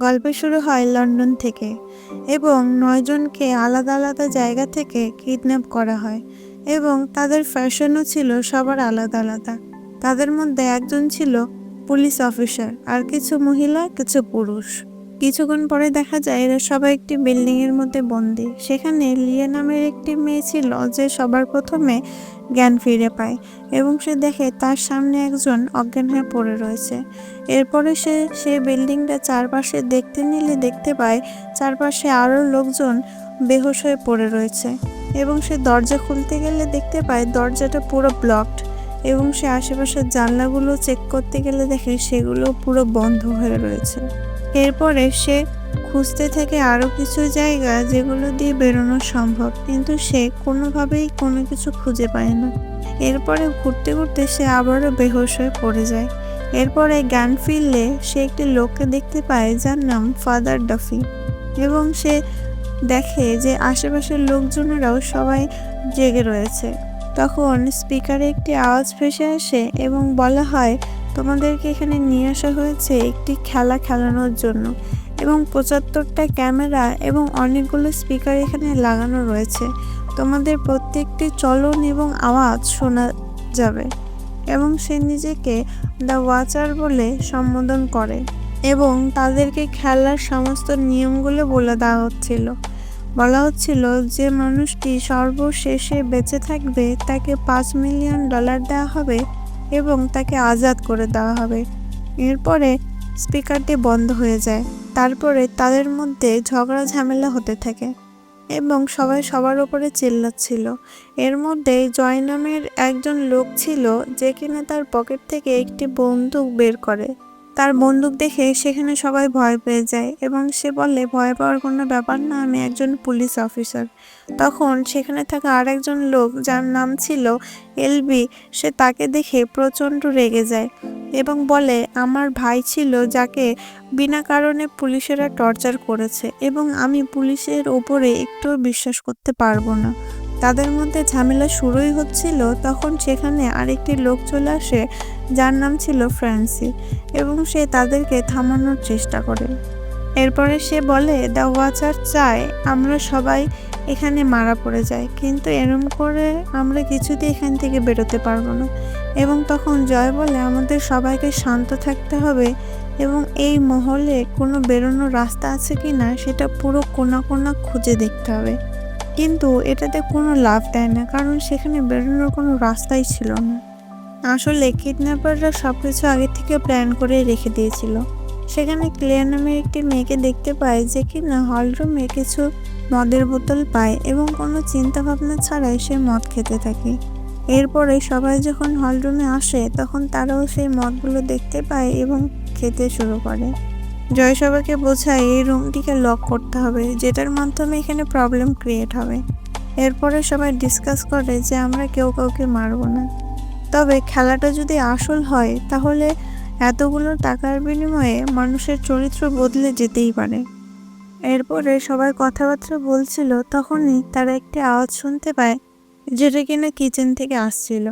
গল্প শুরু হয় লন্ডন থেকে এবং ৯ জনকে আলাদা আলাদা জায়গা থেকে কিডন্যাপ করা হয় এবং তাদের ফ্যাশনও ছিল সবার আলাদা আলাদা। তাদের মধ্যে একজন ছিল পুলিশ অফিসার, আর কিছু মহিলা, কিছু পুরুষ। কিছুক্ষণ পরে দেখা যায় এরা সবাই একটি বিল্ডিং এর মধ্যে বন্দি। সেখানে লিয়া নামের একটি মেয়ে ছিল যে সবার প্রথমে জ্ঞান ফিরে পায় এবং সে দেখে তার সামনে একজন অজ্ঞান হয়ে পড়ে রয়েছে। এরপরে সে বিল্ডিংটা চারপাশে দেখতে নিলে দেখতে পায় চারপাশে আরও লোকজন বেহুশ হয়ে পড়ে রয়েছে এবং সে দরজা খুলতে গেলে দেখতে পায় দরজাটা পুরো ব্লকড এবং সে আশেপাশের জানলাগুলো চেক করতে গেলে দেখে সেগুলো পুরো বন্ধ হয়ে রয়েছে। এরপরে সে খুঁজতে থাকে আরও কিছু জায়গা যেগুলো দিয়ে বেরোনো সম্ভব, কিন্তু সে কোনোভাবেই কোনো কিছু খুঁজে পায় না। এরপরে ঘুরতে ঘুরতে সে আবারও বেহুশ হয়ে পড়ে যায়। এরপরে জ্ঞান ফিরলে সে একটি লোককে দেখতে পায় যার নাম ফাদার ডাফি এবং সে দেখে যে আশেপাশের লোকজনেরাও সবাই জেগে রয়েছে। তখন স্পিকারে একটি আওয়াজ ভেসে আসে এবং বলা হয়, তোমাদেরকে এখানে নিয়ে আসা হয়েছে একটি খেলা খেলানোর জন্য এবং ৭৫টা ক্যামেরা এবং অনেকগুলো স্পিকার এখানে লাগানো রয়েছে। তোমাদের প্রত্যেকটি চলন এবং আওয়াজ শোনা যাবে। এবং সে নিজেকে দ্য ওয়াচার বলে সম্বোধন করে এবং তাদেরকে খেলার সমস্ত নিয়মগুলো বলে দেওয়া হচ্ছিল। বলা হচ্ছিল যে মানুষটি সর্বশেষে বেঁচে থাকবে তাকে $৫ মিলিয়ন দেওয়া হবে এবং তাকে আজাদ করে দেওয়া হবে। এরপরে স্পিকারটি বন্ধ হয়ে যায়। তারপরে তাদের মধ্যে ঝগড়া ঝামেলা হতে থাকে এবং সবাই সবার উপরে চিল্লাচ্ছিল। এর মধ্যে জয় নামের একজন লোক ছিল যে কিনা তার পকেট থেকে একটি বন্দুক বের করে। তার বন্দুক দেখে সেখানে সবাই ভয় পেয়ে যায় এবং সে বলে, ভয় পাওয়ার কোনো ব্যাপার না, আমি একজন পুলিশ অফিসার। তখন সেখানে থাকা আরেকজন লোক যার নাম ছিল এলবি, সে তাকে দেখে প্রচণ্ড রেগে যায় এবং বলে, আমার ভাই ছিল যাকে বিনা কারণে পুলিশেরা টর্চার করেছে এবং আমি পুলিশের ওপরে একটুও বিশ্বাস করতে পারবো না। তাদের মধ্যে ঝামেলা শুরুই হচ্ছিল, তখন সেখানে আরেকটি লোক চলে আসে যার নাম ছিল ফ্রান্সি এবং সে তাদেরকে থামানোর চেষ্টা করে। এরপরে সে বলে, দ্য ওয়াচার চায় আমরা সবাই এখানে মারা পড়ে যাই, কিন্তু এরম করে আমরা কিছুতেই এখান থেকে বেরোতে পারবো না। এবং তখন জয় বলে, আমাদের সবাইকে শান্ত থাকতে হবে এবং এই মহলে কোনো বেরোনোর রাস্তা আছে কি না সেটা পুরো কোনা কোনা খুঁজে দেখতে হবে। কিন্তু এটাতে কোনো লাভ দেয় না, কারণ সেখানে বেরোনোর কোনো রাস্তাই ছিল না। আসলে কিডন্যাপাররা সবকিছু আগে থেকে প্ল্যান করে রেখে দিয়েছিল। সেখানে ক্লেয়ার নামের একটি মেয়েকে দেখতে পায় যে কিনা হলরুমে কিছু মদের বোতল পায় এবং কোনো চিন্তা ভাবনা ছাড়াই সে মদ খেতে থাকে। এরপরে সবাই যখন হলরুমে আসে তখন তারাও সেই মদগুলো দেখতে পায় এবং খেতে শুরু করে। জয় সবাইকে বোঝায় এই রুমটিকে লক করতে হবে, যেটার মাধ্যমে এখানে প্রবলেম ক্রিয়েট হবে। এরপরে সবাই ডিসকাস করে যে আমরা কেউ কাউকে মারবো না, তবে খেলাটা যদি আসল হয় তাহলে এতগুলো টাকার বিনিময়ে মানুষের চরিত্র বদলে যেতেই পারে। এরপরে সবাই কথাবার্তা বলছিল, তখনই তারা একটি আওয়াজ শুনতে পায় যেটা কিনা কিচেন থেকে আসছিল।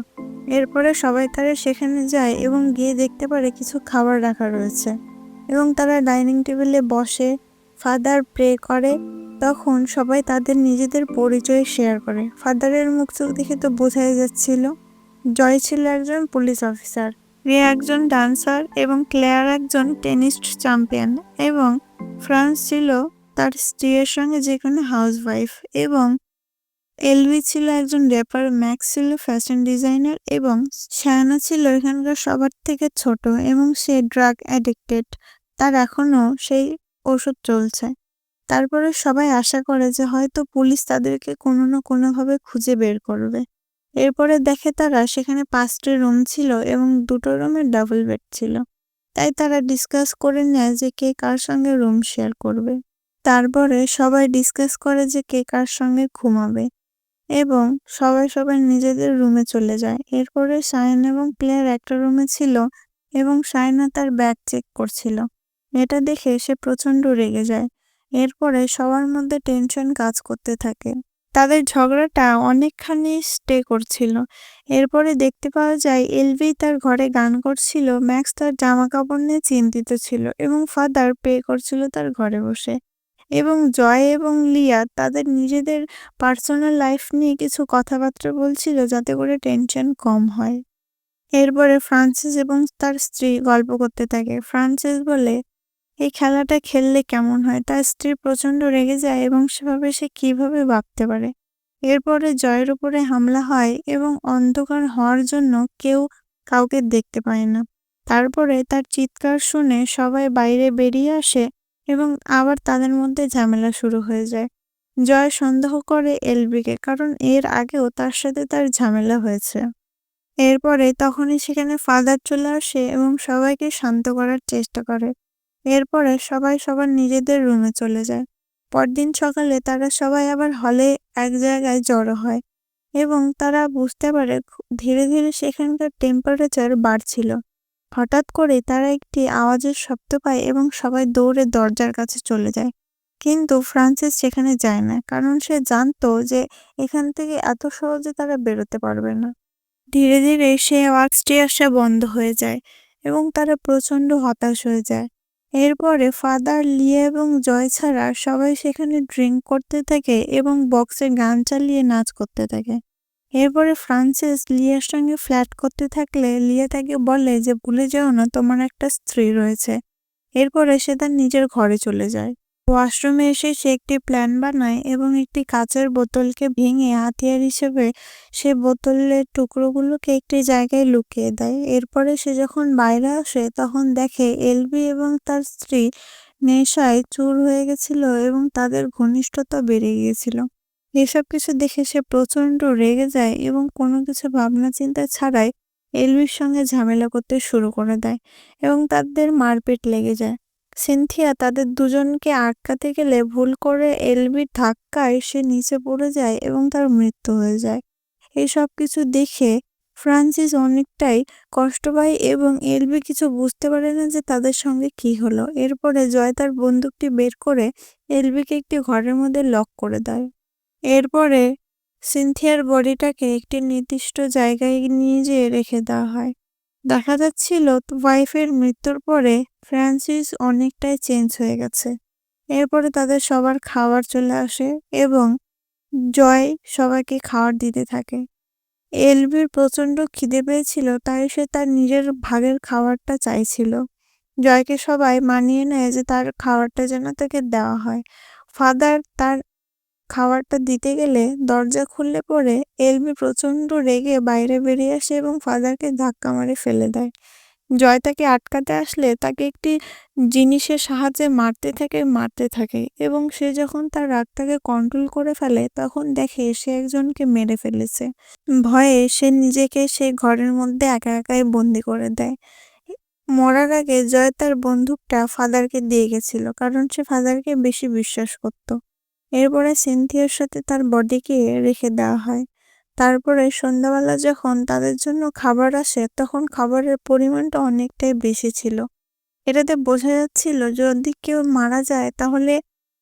এরপরে সবাই তারা সেখানে যায় এবং গিয়ে দেখতে পারে কিছু খাবার রাখা রয়েছে এবং তারা ডাইনিং টেবিলে বসে ফাদার প্রে করে। তখন সবাই তাদের নিজেদের পরিচয় শেয়ার করে। ফাদারের মুখ চোখ দেখে তো বোঝাই যাচ্ছিল জয় ছিল একজন পুলিশ অফিসার, রিয়া একজন ডান্সার এবং ক্লেয়ার একজন টেনিস চ্যাম্পিয়ন এবং ফ্রান্স ছিল তার স্ত্রীর সঙ্গে যে কোনো হাউসওয়াইফ এবং এলভি ছিল একজন র্যাপার, ম্যাক্স ছিল ফ্যাশন ডিজাইনার এবং শায়ানা ছিল এখানকার সবার থেকে ছোট এবং সে ড্রাগ অ্যাডিক্টেড। তার এখনও সেই ওষুধ চলছে। তারপরে সবাই আশা করে যে হয়তো পুলিশ তাদেরকে কোনো না কোনোভাবে খুঁজে বের করবে। এরপরে দেখে তারা সেখানে 5টি রুম ছিল এবং 2টো রুমে ডাবল বেড ছিল। তাই তারা ডিসকাস করে নেয় যে কে কার সঙ্গে রুম শেয়ার করবে। তারপরে সবাই ডিসকাস করে যে কে কার সঙ্গে ঘুমাবে এবং সবাই নিজেদের রুমে চলে যায়। এরপরে শায়না এবং ক্লেয়ার একটা রুমে ছিল এবং শায়না তার ব্যাগ চেক করছিল। এটা দেখে সে প্রচণ্ড রেগে যায়। এরপরে সবার মধ্যে টেনশন কাজ করতে থাকে। তাদের ঝগড়াটা অনেকখানি স্টে করছিল। এরপরে দেখতে পাওয়া যায় এলভি তার ঘরে গান করছিল, ম্যাক্স তার জামাকাপড় নিয়ে চিন্তিত ছিল এবং ফাদার প্রে করছিল তার ঘরে বসে। এবং জয় এবং লিয়া তাদের নিজেদের পার্সোনাল লাইফ নিয়ে কিছু কথাবার্তা বলছিল যাতে করে টেনশন কম হয়। এরপরে ফ্রান্সিস এবং তার স্ত্রী গল্প করতে থাকে। ফ্রান্সিস বলে, এই খেলাটা খেললে কেমন হয়? তার স্ত্রী প্রচণ্ড রেগে যায় এবং সেভাবে সে কিভাবে ভাবতে পারে। এরপরে জয়ের উপরে হামলা হয় এবং অন্ধকার হওয়ার জন্য কেউ কাউকে দেখতে পায় না। তারপরে তার চিৎকার শুনে সবাই বাইরে বেরিয়ে আসে এবং আবার তাদের মধ্যে ঝামেলা শুরু হয়ে যায়। জয় সন্দেহ করে এলবিকে, কারণ এর আগেও তার সাথে তার ঝামেলা হয়েছে। এরপরে তখনই সেখানে ফাদার চলে আসে এবং সবাইকে শান্ত করার চেষ্টা করে। এরপরে সবাই সবার নিজেদের রুমে চলে যায়। পরদিন সকালে তারা সবাই আবার হলে এক জায়গায় জড়ো হয় এবং তারা বুঝতে পারে ধীরে ধীরে সেখানকার টেম্পারেচার বাড়ছিল। হঠাৎ করে তারা একটি আওয়াজের শব্দ পায় এবং সবাই দৌড়ে দরজার কাছে চলে যায়। কিন্তু ফ্রান্সিস সেখানে যায় না, কারণ সে জানতো যে এখান থেকে এত সহজে তারা বেরোতে পারবে না। ধীরে ধীরে সে ওয়ার্কস্টে আসা বন্ধ হয়ে যায় এবং তারা প্রচণ্ড হতাশ হয়ে যায়। এরপরে ফাদার, লিয়া এবং জয় ছাড়া সবাই সেখানে ড্রিঙ্ক করতে থাকে এবং বক্সে গান চালিয়ে নাচ করতে থাকে। এরপরে ফ্রান্সিস লিয়ার সঙ্গে ফ্ল্যাট করতে থাকলে লিয়া তাকে বলে যে ভুলে যেও না তোমার একটা স্ত্রী রয়েছে। এরপরে সে তার নিজের ঘরে চলে যায়। ওয়াশরুমে এসে সে একটি প্ল্যান বানায় এবং একটি কাচের বোতলকে ভেঙে হাতিয়ার হিসেবে সে বোতলের টুকরোগুলোকে একটি জায়গায় লুকিয়ে দেয়। এরপরে সে যখন বাইরে আসে তখন দেখে এলবি এবং তার স্ত্রী নেশায় চুর হয়ে গেছিল এবং তাদের ঘনিষ্ঠতা বেড়ে গিয়েছিল। এসব কিছু দেখে সে প্রচণ্ড রেগে যায় এবং কোনো কিছু ভাবনা চিন্তা ছাড়াই এলবির সঙ্গে ঝামেলা করতে শুরু করে দেয় এবং তাদের মারপিট লেগে যায়। সিনথিয়া তাদের দুজনকে আটকাতে গেলে ভুল করে এলবির ধাক্কায় সে নিচে পড়ে যায় এবং তার মৃত্যু হয়ে যায়। এই সব কিছু দেখে ফ্রান্সিস অনেকটাই কষ্ট পায় এবং এলবি কিছু বুঝতে পারে না যে তাদের সঙ্গে কি হলো। এরপরে জয় তার বন্দুকটি বের করে এলবিকে একটি ঘরের মধ্যে লক করে দেয়। এরপরে সিনথিয়ার বডিটাকে একটি নির্দিষ্ট জায়গায় নিয়ে যেয়ে রেখে দেওয়া হয়। দেখা যাচ্ছিল ওয়াইফের মৃত্যুর পরে ফ্রান্সিস অনেকটাই চেঞ্জ হয়ে গেছে। এরপরে তাদের সবার খাবার চলে আসে এবং জয় সবাইকে খাবার দিতে থাকে। এলবির প্রচণ্ড খিদে পেয়েছিল, তাই সে তার নিজের ভাগের খাবারটা চাইছিল। জয়কে সবাই মানিয়ে নেয় যে তার খাবারটা যেন তাকে দেওয়া হয়। ফাদার তার খাবারটা দিতে গেলে দরজা খুললে পরে এলবি প্রচণ্ড রেগে বাইরে বেরিয়ে আসে এবং ফাদারকে ধাক্কা মারে ফেলে দেয়। জয় তাকে আটকাতে আসলে তাকে একটি জিনিসের সাহায্যে মারতে থাকে এবং সে যখন তার রাগটাকে কন্ট্রোল করে ফেলে তখন দেখে সে একজনকে মেরে ফেলেছে। ভয়ে সে নিজেকে সেই ঘরের মধ্যে একা একাই বন্দি করে দেয়। মরার আগে জয় তার বন্দুকটা ফাদারকে দিয়ে গেছিল, কারণ সে ফাদারকে বেশি বিশ্বাস করত। এরপরে সিনথিয়ার সাথে তার বডিকে রেখে দেওয়া হয়। তারপরে সন্ধ্যাবেলা যখন তাদের জন্য খাবার আসে তখন খাবারের পরিমাণটা অনেকটাই বেশি ছিল। এটাতে বোঝা যাচ্ছিল যদি কেউ মারা যায় তাহলে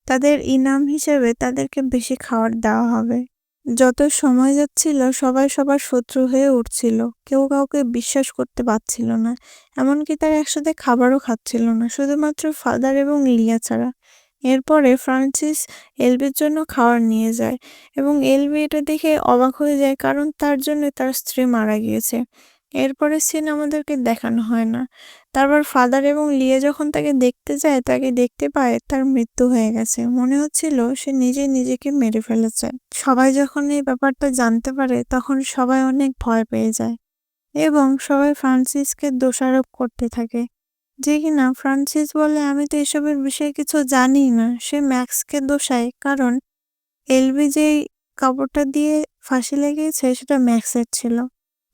তাদের ইনাম হিসেবে তাদেরকে বেশি খাবার দেওয়া হবে। যত সময় যাচ্ছিল সবাই সবার শত্রু হয়ে উঠছিল, কেউ কাউকে বিশ্বাস করতে পারছিল না, এমনকি তারা একসাথে খাবারও খাচ্ছিল না, শুধুমাত্র ফাদার এবং লিয়া ছাড়া। এরপরে ফ্রান্সিস এলবির জন্য খাবার নিয়ে যায় এবং এলবি এটা দেখে অবাক হয়ে যায়, কারণ তার জন্য তার স্ত্রী মারা গিয়েছে। এরপরে সিন আমাদেরকে দেখানো হয় না। তারপর ফাদার এবং লিয়া যখন তাকে দেখতে যায় তাকে দেখতে পায় তার মৃত্যু হয়ে গেছে। মনে হচ্ছিল সে নিজেকে মেরে ফেলেছে। সবাই যখন এই ব্যাপারটা জানতে পারে তখন সবাই অনেক ভয় পেয়ে যায় এবং সবাই ফ্রান্সিসকে দোষারোপ করতে থাকে, যে কিনা ফ্রান্সিস বলে আমি তো এসবের বিষয়ে কিছু জানি না। সে ম্যাক্সকে দোষায়, কারণ এলবি যেই কাপড়টা দিয়ে ফাঁসি লেগেছে সেটা ম্যাক্সের ছিল।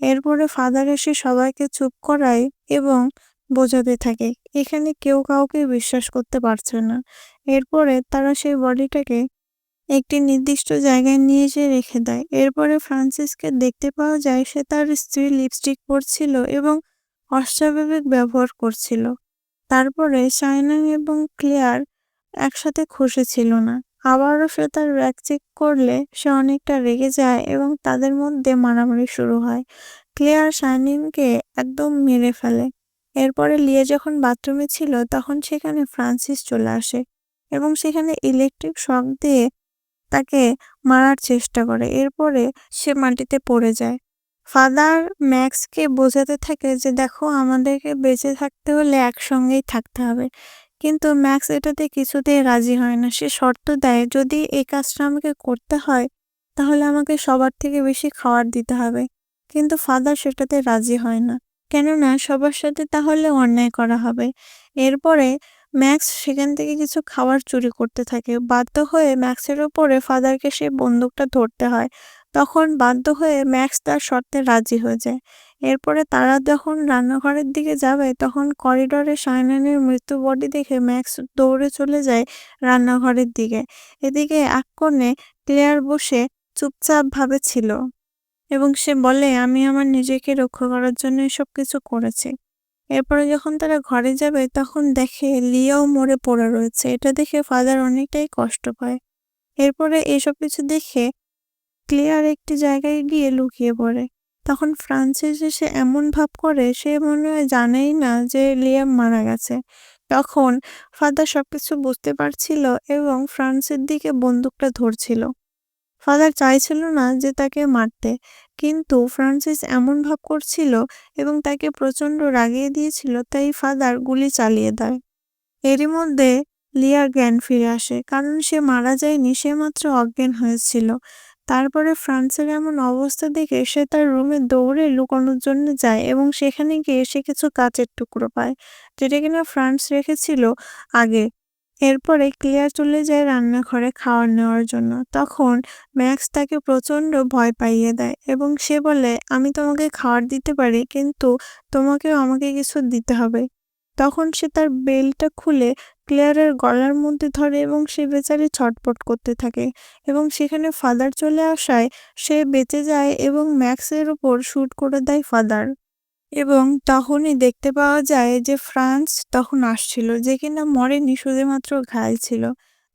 এরপরে ফাদার এসে সবাইকে চুপ করায় এবং বোঝাতে থাকে এখানে কেউ কাউকে বিশ্বাস করতে পারছে না। এরপরে তারা সেই বডিটাকে একটি নির্দিষ্ট জায়গায় নিয়ে এসে রেখে দেয়। এরপরে ফ্রান্সিসকে দেখতে পাওয়া যায় সে তার স্ত্রীর লিপস্টিক পরছিল এবং অস্বাভাবিক ব্যবহার করছিল। তারপরে শাইনাং এবং ক্লেয়ার একসাথে খুশি ছিল না। আবারও সে তার ব্যাগ চেক করলে সে অনেকটা রেগে যায় এবং তাদের মধ্যে মারামারি শুরু হয়। ক্লেয়ার শাইনিংকে একদম মেরে ফেলে। এরপরে লিয়া যখন বাথরুমে ছিল তখন সেখানে ফ্রান্সিস চলে আসে এবং সেখানে ইলেকট্রিক শক দিয়ে তাকে মারার চেষ্টা করে। এরপরে সে মাটিতে পড়ে যায়। ফাদার ম্যাক্সকে বোঝাতে থাকে যে দেখো, আমাদেরকে বেঁচে থাকতে হলে একসঙ্গেই থাকতে হবে। কিন্তু ম্যাক্স এটাতে কিছুতেই রাজি হয় না। সে শর্ত দেয়, যদি এই কাজটা আমাকে করতে হয় তাহলে আমাকে সবার থেকে বেশি খাবার দিতে হবে। কিন্তু ফাদার সেটাতে রাজি হয় না, কেননা সবার সাথে তাহলে অন্যায় করা হবে। এরপরে ম্যাক্স সেখান থেকে কিছু খাবার চুরি করতে থাকে। বাধ্য হয়ে ম্যাক্সের ওপরে ফাদারকে সেই বন্দুকটা ধরতে হয়। তখন বাধ্য হয়ে ম্যাক্স তার শর্তে রাজি হয়ে যায়। এরপরে তারা যখন রান্নাঘরের দিকে যাবে তখন করিডোরে শায়নানের মৃত্যু বডি দেখে ম্যাক্স দৌড়ে চলে যায় রান্নাঘরের দিকে। এদিকে এক কোণে ক্লেয়ার বসে চুপচাপ ভাবে ছিল এবং সে বলে, আমি আমার নিজেকে রক্ষা করার জন্য এসব কিছু করেছি। এরপরে যখন তারা ঘরে যাবে তখন দেখে লিয়াও মরে পড়ে রয়েছে। এটা দেখে ফাদার অনেকটাই কষ্ট পায়। এরপরে এসব কিছু দেখে ক্লেয়ার একটি জায়গায় গিয়ে লুকিয়ে পড়ে। তখন ফ্রান্সিস এসে এমন ভাব করে সে মনে হয় জানেই না যে লিয়াম মারা গেছে। তখন ফাদার সবকিছু বুঝতে পারছিল এবং ফ্রান্সের দিকে বন্দুকটা ধরছিল। ফাদার চাইছিল না যে তাকে মারতে, কিন্তু ফ্রান্সিস এমন ভাব করছিল এবং তাকে প্রচণ্ড রাগিয়ে দিয়েছিল, তাই ফাদার গুলি চালিয়ে দেয়। এরই মধ্যে লিয়ার জ্ঞান ফিরে আসে, কারণ সে মারা যায়নি, সে মাত্র অজ্ঞান হয়েছিল। তারপরে ফ্রান্সের এমন অবস্থা দেখে সে তার রুমে দৌড়ে লুকানোর জন্য যায় এবং সেখানে গিয়ে সে কিছু কাচের টুকরো পায়, যেটা কিনা ফ্রান্স রেখেছিল আগে। এরপরে ক্লেয়ার চলে যায় রান্নাঘরে খাবার নেওয়ার জন্য। তখন ম্যাক্স তাকে প্রচণ্ড ভয় পাইয়ে দেয় এবং সে বলে, আমি তোমাকে খাবার দিতে পারি, কিন্তু তোমাকেও আমাকে কিছু দিতে হবে। তখন সে তার বেল্টটা খুলে ক্লেয়ারের গলার মধ্যে ধরে এবং সে বেচারি ছটফট করতে থাকে এবং সেখানে ফাদার চলে আসায় সে বেঁচে যায় এবং ম্যাক্সের উপর শ্যুট করে দেয় ফাদার। এবং তখনই দেখতে পাওয়া যায় যে ফ্রান্স তখন আসছিল, যে কিনা মরেনি, শুধুমাত্র ঘায়েল ছিল।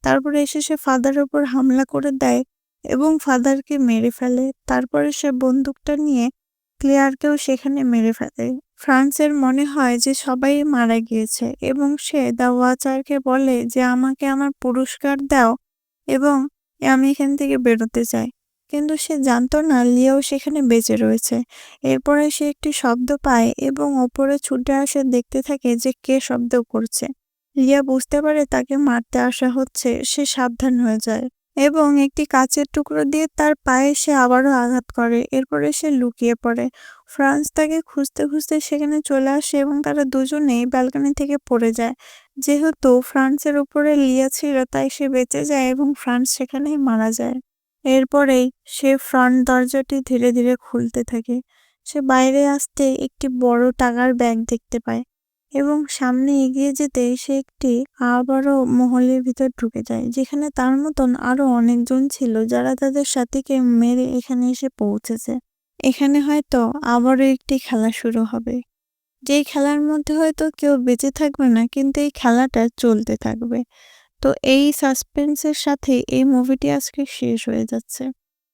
তারপরে এসে সে ফাদারের উপর হামলা করে দেয় এবং ফাদারকে মেরে ফেলে। তারপরে সে বন্দুকটা নিয়ে ক্লেয়ারকেও সেখানে মেরে ফেলে। ফ্রান্সের মনে হয় যে সবাই মারা গিয়েছে এবং সে দ্য ওয়াচারকে বলে যে আমাকে আমার পুরস্কার দাও এবং আমি এখান থেকে বেরোতে চাই। কিন্তু সে জানতো না লিয়াও সেখানে বেঁচে রয়েছে। এরপরে সে একটি শব্দ পায় এবং ওপরে ছুটে আসে, দেখতে থাকে যে কে শব্দ করছে। লিয়া বুঝতে পারে তাকে মারতে আসা হচ্ছে। সে সাবধান হয়ে যায় এবং একটি কাচের টুকরো দিয়ে তার পায়ে সে আবারও আঘাত করে। এরপরে সে লুকিয়ে পড়ে। ফ্রান্স তাকে খুঁজতে খুঁজতে সেখানে চলে আসে এবং তারা দুজনেই ব্যালকনি থেকে পড়ে যায়। যেহেতু ফ্রান্সের উপরে লিয়া ছিল তাই সে বেঁচে যায় এবং ফ্রান্স সেখানেই মারা যায়। এরপরেই সে ফ্রন্ট দরজাটি ধীরে ধীরে খুলতে থাকে। সে বাইরে আসতে একটি বড় টাকার ব্যাগ দেখতে পায় এবং সামনে এগিয়ে যেতেই সে একটি আবারও মহলের ভিতর ঢুকে যায়, যেখানে তার মতন আরো অনেকজন ছিল যারা তাদের সাথীকে মেরে এখানে এসে পৌঁছেছে। এখানে হয়তো আবারও একটি খেলা শুরু হবে, যেই খেলার মধ্যে হয়তো কেউ বেঁচে থাকবে না, কিন্তু এই খেলাটা চলতে থাকবে। তো এই সাসপেন্সের সাথে এই মুভিটি আজকে শেষ হয়ে যাচ্ছে।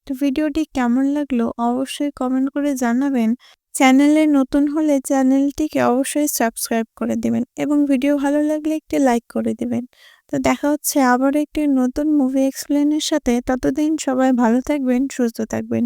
তো ভিডিওটি কেমন লাগলো অবশ্যই কমেন্ট করে জানাবেন। চ্যানেলে নতুন হলে চ্যানেলটিকে অবশ্যই সাবস্ক্রাইব করে দিবেন এবং ভিডিও ভালো লাগলে একটি লাইক করে দিবেন। তো দেখা হচ্ছে আবার একটি নতুন মুভি এক্সপ্লেনের সাথে। ততদিন সবাই ভালো থাকবেন, সুস্থ থাকবেন।